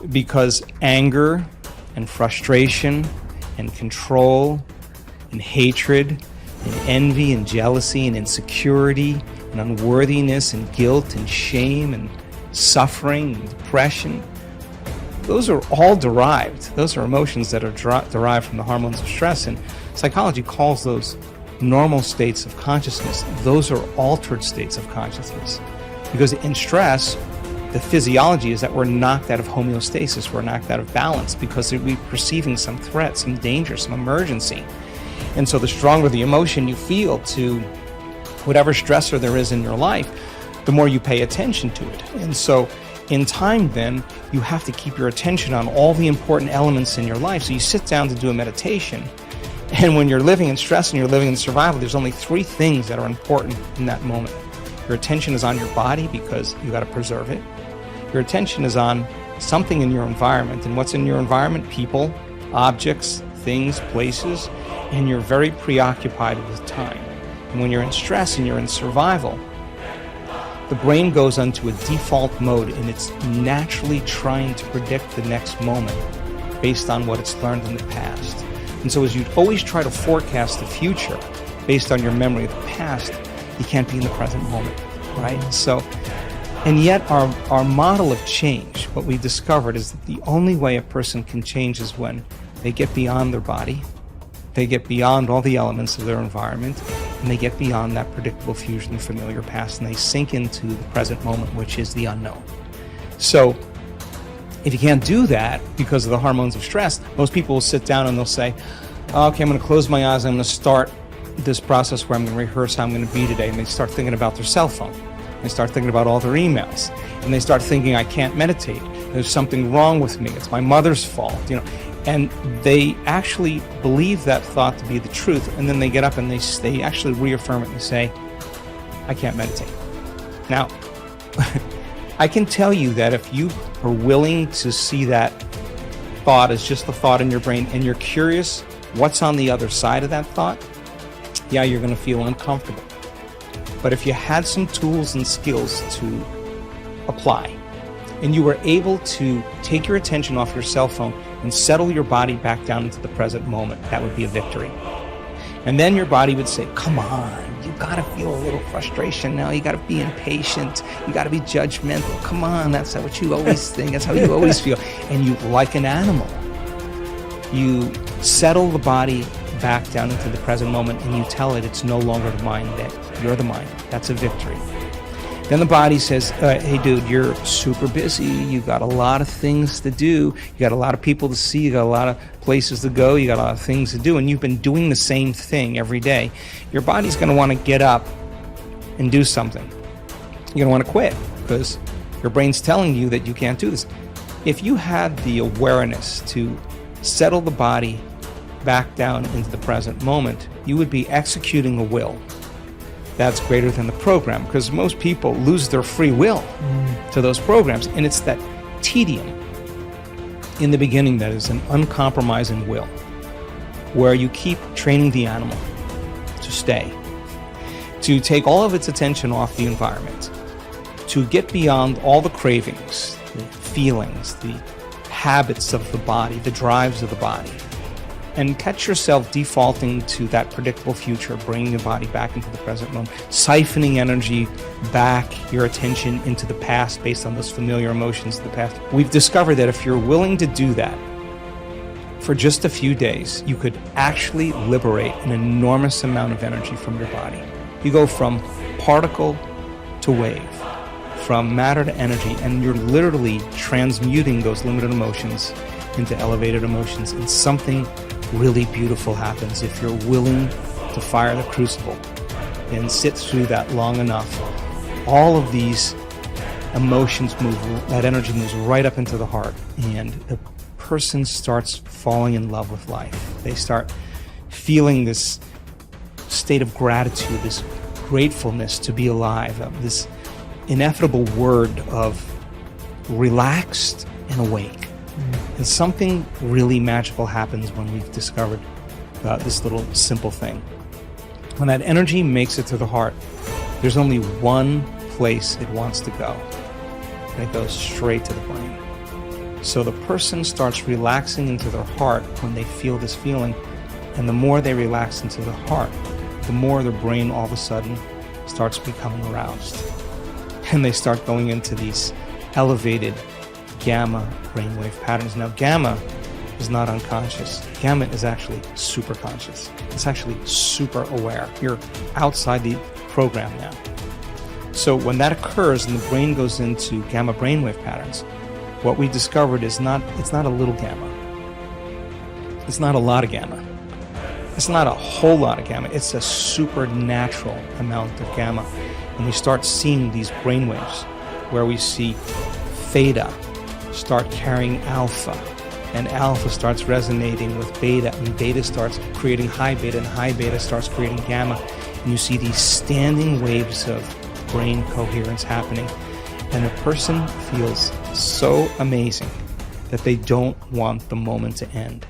because anger and frustration and control and hatred and envy and jealousy and insecurity and unworthiness and guilt and shame and suffering and depression, those are all derived. Those are emotions that are derived from the hormones of stress, and psychology calls those normal states of consciousness. Those are altered states of consciousness. Because in stress, the physiology is that we're knocked out of homeostasis, we're knocked out of balance because we're perceiving some threat, some danger, some emergency. And so the stronger the emotion you feel to whatever stressor there is in your life, the more you pay attention to it. And so in time then, you have to keep your attention on all the important elements in your life. So you sit down to do a meditation, and when you're living in stress and you're living in survival, there's only 3 things that are important in that moment. Your attention is on your body because you got to preserve it. Your attention is on something in your environment, and what's in your environment? People, objects, things, places, and you're very preoccupied with time. And when you're in stress and you're in survival, the brain goes into a default mode, and it's naturally trying to predict the next moment based on what it's learned in the past. And so as you always try to forecast the future based on your memory of the past, you can't be in the present moment, right? So, and yet our model of change, what we discovered is that the only way a person can change is when they get beyond their body, they get beyond all the elements of their environment, and they get beyond that predictable future and familiar past, and they sink into the present moment, which is the unknown. So if you can't do that because of the hormones of stress, most people will sit down and they'll say, okay, I'm going to close my eyes, I'm going to start this process where I'm going to rehearse how I'm going to be today, and they start thinking about their cell phone. They start thinking about all their emails, and they start thinking, I can't meditate. There's something wrong with me. It's my mother's fault, And they actually believe that thought to be the truth, and then they get up and they actually reaffirm it and say, I can't meditate. Now, I can tell you that if you are willing to see that thought as just a thought in your brain, and you're curious what's on the other side of that thought, yeah, you're going to feel uncomfortable. But if you had some tools and skills to apply, and you were able to take your attention off your cell phone and settle your body back down into the present moment, that would be a victory. And then your body would say, come on, you got to feel a little frustration now. You got to be impatient. You got to be judgmental. Come on, that's what you always think. That's how you always feel. And you, like an animal, you settle the body back down into the present moment, and you tell it it's no longer the mind, that you're the mind. That's a victory. Then the body says, hey dude, you're super busy, you got a lot of things to do, you got a lot of people to see, you got a lot of places to go, you got a lot of things to do, and you've been doing the same thing every day. Your body's going to want to get up and do something. You're going to want to quit because your brain's telling you that you can't do this. If you had the awareness to settle the body back down into the present moment, you would be executing a will that's greater than the program, because most people lose their free will to those programs, and it's that tedium in the beginning that is an uncompromising will, where you keep training the animal to stay, to take all of its attention off the environment, to get beyond all the cravings, the feelings, the habits of the body, the drives of the body, and catch yourself defaulting to that predictable future, bringing your body back into the present moment, siphoning energy back, your attention into the past based on those familiar emotions of the past. We've discovered that if you're willing to do that for just a few days, you could actually liberate an enormous amount of energy from your body. You go from particle to wave, from matter to energy, and you're literally transmuting those limited emotions into elevated emotions, and something really beautiful happens if you're willing to fire the crucible and sit through that long enough. All of these emotions move, that energy moves right up into the heart, and the person starts falling in love with life. They start feeling this state of gratitude, this gratefulness to be alive, this ineffable word of relaxed and awake. And something really magical happens when we've discovered this little simple thing. When that energy makes it to the heart, there's only one place it wants to go, and it goes straight to the brain. So the person starts relaxing into their heart when they feel this feeling, and the more they relax into the heart, the more their brain all of a sudden starts becoming aroused. And they start going into these elevated gamma brainwave patterns. Now, gamma is not unconscious. Gamma is actually super conscious. It's actually super aware. You're outside the program now. So when that occurs and the brain goes into gamma brainwave patterns, what we discovered is it's not a little gamma. It's not a lot of gamma. It's not a whole lot of gamma. It's a supernatural amount of gamma. And we start seeing these brainwaves where we see theta start carrying alpha, and alpha starts resonating with beta, and beta starts creating high beta, and high beta starts creating gamma. And you see these standing waves of brain coherence happening. And the person feels so amazing that they don't want the moment to end.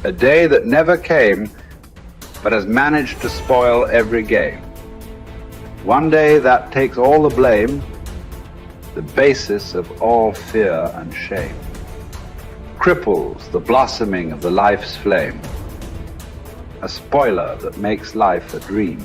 A day that never came, but has managed to spoil every game. One day that takes all the blame, the basis of all fear and shame. Cripples the blossoming of the life's flame. A spoiler that makes life a dream.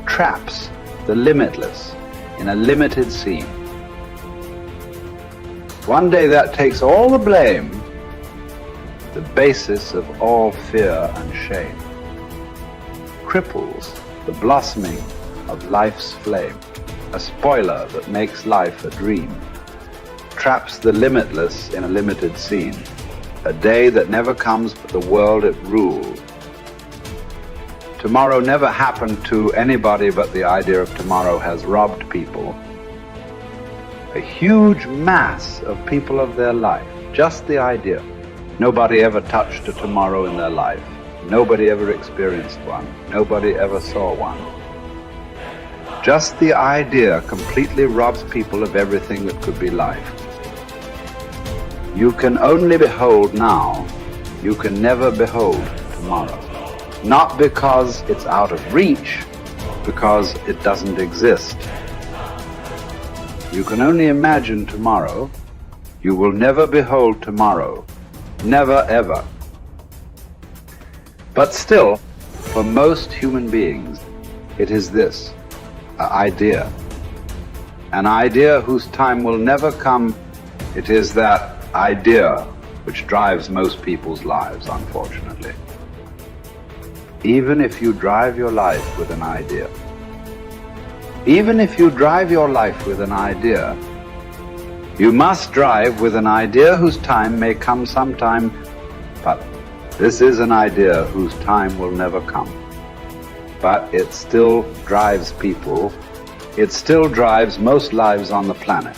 Traps the limitless in a limited scene. One day that takes all the blame, the basis of all fear and shame. Cripples the blossoming of life's flame, a spoiler that makes life a dream. Traps the limitless in a limited scene, a day that never comes but the world it ruled. Tomorrow never happened to anybody, but the idea of tomorrow has robbed people. A huge mass of people of their life, just the idea. Nobody ever touched a tomorrow in their life. Nobody ever experienced one. Nobody ever saw one. Just the idea completely robs people of everything that could be life. You can only behold now. You can never behold tomorrow. Not because it's out of reach, because it doesn't exist. You can only imagine tomorrow. You will never behold tomorrow. Never, ever. But still, for most human beings, it is this, an idea. An idea whose time will never come. It is that idea which drives most people's lives, unfortunately. Even if you drive your life with an idea, even if you drive your life with an idea, you must drive with an idea whose time may come sometime, but this is an idea whose time will never come. But it still drives people. It still drives most lives on the planet.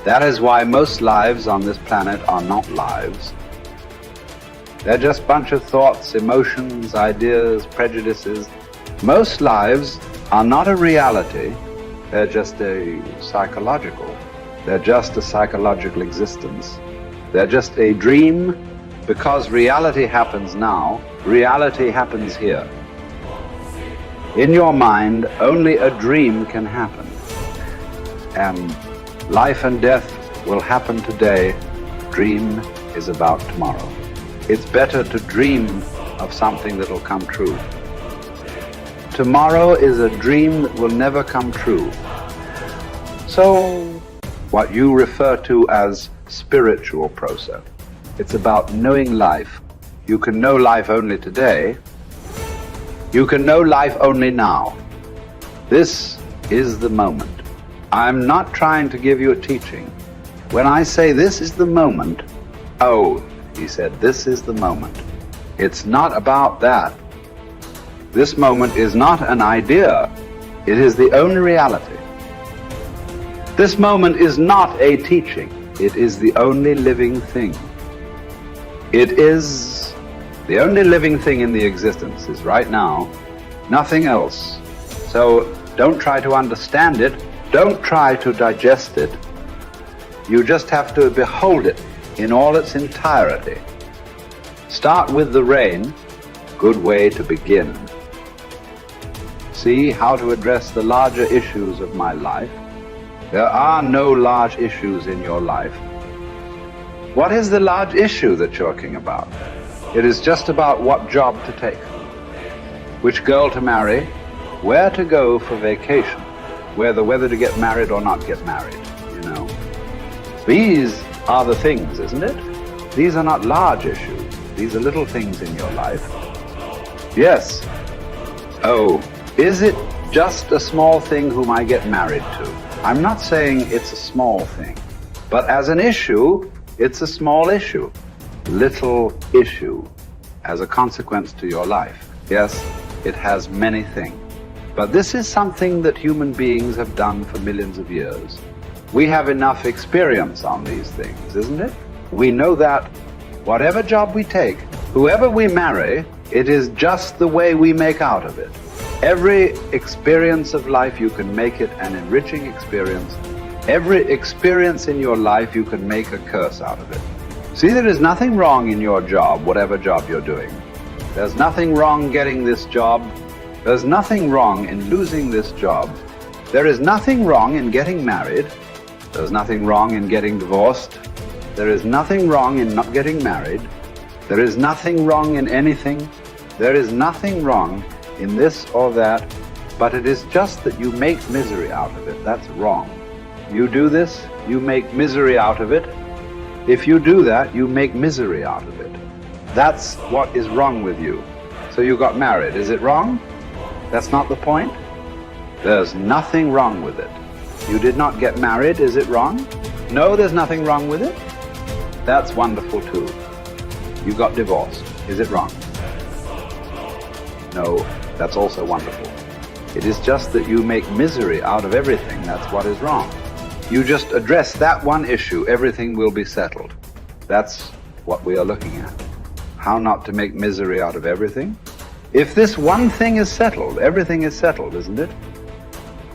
That is why most lives on this planet are not lives. They're just a bunch of thoughts, emotions, ideas, prejudices. Most lives are not a reality. They're just a psychological. They're just a psychological existence. They're just a dream, because reality happens now. Reality happens here. In your mind, only a dream can happen. And life and death will happen today. Dream is about tomorrow. It's better to dream of something that will come true. Tomorrow is a dream that will never come true. So, what you refer to as spiritual process, it's about knowing life. You can know life only today. You can know life only now. This is the moment. I'm not trying to give you a teaching. When I say this is the moment, oh, he said, this is the moment. It's not about that. This moment is not an idea. It is the only reality. This moment is not a teaching. It is the only living thing. It is the only living thing in the existence is right now, nothing else. So don't try to understand it. Don't try to digest it. You just have to behold it in all its entirety. Start with the rain, good way to begin. See how to address the larger issues of my life. There are no large issues in your life. What is the large issue that you're talking about? It is just about what job to take, which girl to marry, where to go for vacation, whether to get married or not get married, you know. These are the things, isn't it? These are not large issues. These are little things in your life. Yes. Oh, is it just a small thing whom I get married to? I'm not saying it's a small thing, but as an issue, it's a small issue. Little issue as a consequence to your life. Yes, it has many things. But this is something that human beings have done for millions of years. We have enough experience on these things, isn't it? We know that whatever job we take, whoever we marry, it is just the way we make out of it. Every experience of life, you can make it an enriching experience. Every experience in your life, you can make a curse out of it. See, there is nothing wrong in your job, whatever job you're doing. There's nothing wrong getting this job. There's nothing wrong in losing this job. There is nothing wrong in getting married. There's nothing wrong in getting divorced. There is nothing wrong in not getting married. There is nothing wrong in anything. There is nothing wrong in this or that, but it is just that you make misery out of it. That's wrong. You do this, you make misery out of it. If you do that, you make misery out of it. That's what is wrong with you. So you got married. Is it wrong? That's not the point. There's nothing wrong with it. You did not get married. Is it wrong? No, there's nothing wrong with it. That's wonderful too. You got divorced. Is it wrong? No, that's also wonderful. It is just that you make misery out of everything. That's what is wrong. You just address that one issue, everything will be settled. That's what we are looking at. How not to make misery out of everything? If this one thing is settled, everything is settled, isn't it?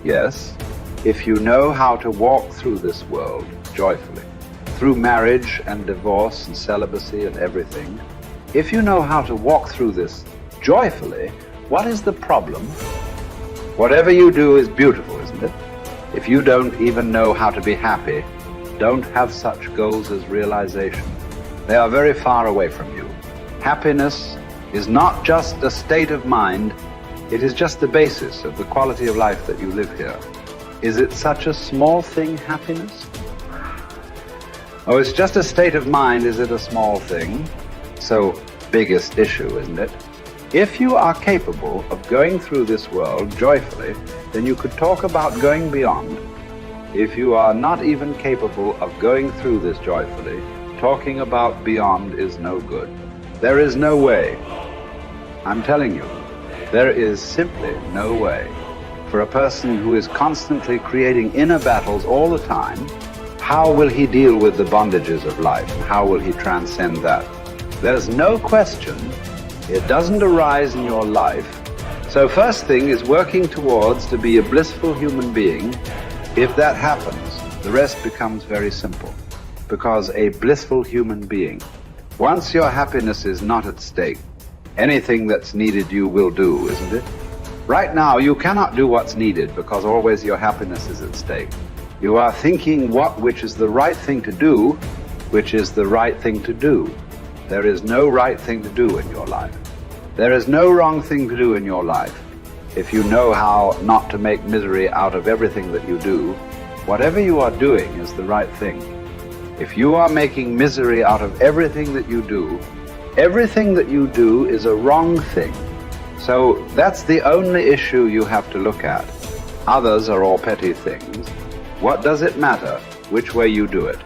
Yes. If you know how to walk through this world joyfully, through marriage and divorce and celibacy and everything, if you know how to walk through this joyfully, what is the problem? Whatever you do is beautiful, isn't it? If you don't even know how to be happy, don't have such goals as realization. They are very far away from you. Happiness is not just a state of mind, it is just the basis of the quality of life that you live here. Is it such a small thing, happiness? Oh, it's just a state of mind, is it a small thing? So, biggest issue, isn't it? If you are capable of going through this world joyfully, then you could talk about going beyond. If you are not even capable of going through this joyfully, talking about beyond is no good. There is no way. I'm telling you, there is simply no way. For a person who is constantly creating inner battles all the time, how will he deal with the bondages of life? How will he transcend that? There's no question. It doesn't arise in your life. So first thing is working towards to be a blissful human being. If that happens, the rest becomes very simple. Because a blissful human being, once your happiness is not at stake, anything that's needed you will do, isn't it? Right now you cannot do what's needed because always your happiness is at stake. You are thinking which is the right thing to do, which is the right thing to do. There is no right thing to do in your life. There is no wrong thing to do in your life. If you know how not to make misery out of everything that you do, whatever you are doing is the right thing. If you are making misery out of everything that you do, everything that you do is a wrong thing. So that's the only issue you have to look at. Others are all petty things. What does it matter which way you do it?